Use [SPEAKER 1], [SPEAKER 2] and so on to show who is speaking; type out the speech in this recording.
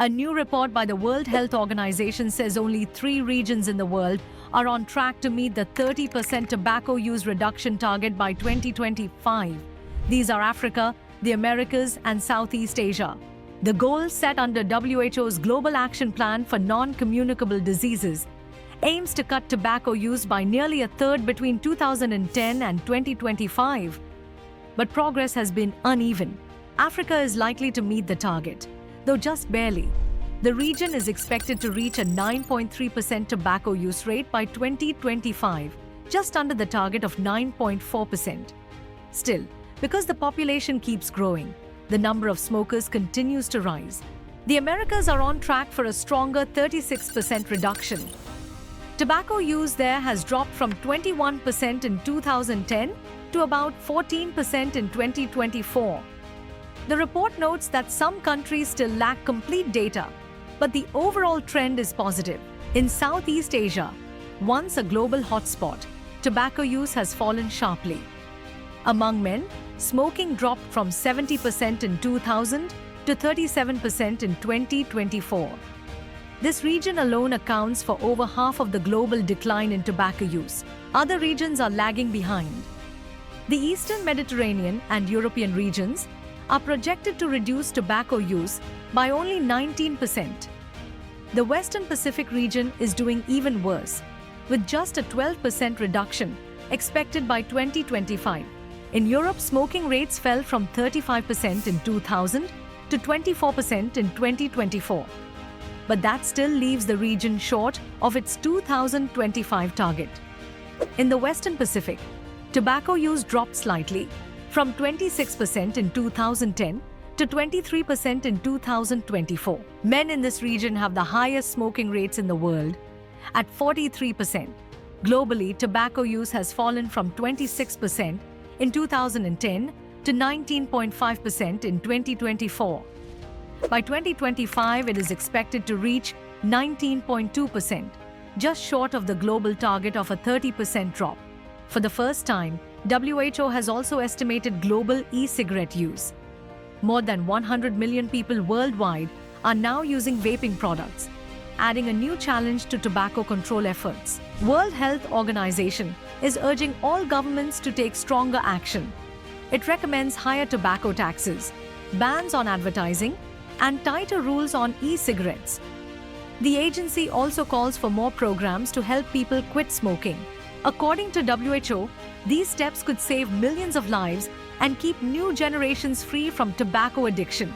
[SPEAKER 1] A new report by the World Health Organization says only 3 regions in the world are on track to meet the 30% tobacco use reduction target by 2025. These are Africa, the Americas, and Southeast Asia. The goal set under WHO's Global Action Plan for Non-Communicable Diseases aims to cut tobacco use by nearly a third between 2010 and 2025. But progress has been uneven. Africa is likely to meet the target, though just barely. The region is expected to reach a 9.3% tobacco use rate by 2025, just under the target of 9.4%. Still, because the population keeps growing, the number of smokers continues to rise. The Americas are on track for a stronger 36% reduction. Tobacco use there has dropped from 21% in 2010 to about 14% in 2024. The report notes that some countries still lack complete data, but the overall trend is positive. In Southeast Asia, once a global hotspot, tobacco use has fallen sharply. Among men, smoking dropped from 70% in 2000 to 37% in 2024. This region alone accounts for over half of the global decline in tobacco use. Other regions are lagging behind. The Eastern Mediterranean and European regions are projected to reduce tobacco use by only 19%. The Western Pacific region is doing even worse, with just a 12% reduction expected by 2025. In Europe, smoking rates fell from 35% in 2000 to 24% in 2024. But that still leaves the region short of its 2025 target. In the Western Pacific, tobacco use dropped slightly, from 26% in 2010 to 23% in 2024. Men in this region have the highest smoking rates in the world, at 43%. Globally, tobacco use has fallen from 26% in 2010 to 19.5% in 2024. By 2025, it is expected to reach 19.2%, just short of the global target of a 30% drop. For the first time, WHO has also estimated global e-cigarette use. More than 100 million people worldwide are now using vaping products, adding a new challenge to tobacco control efforts. World Health Organization is urging all governments to take stronger action. It recommends higher tobacco taxes, bans on advertising, and tighter rules on e-cigarettes. The agency also calls for more programs to help people quit smoking. According to WHO, these steps could save millions of lives and keep new generations free from tobacco addiction.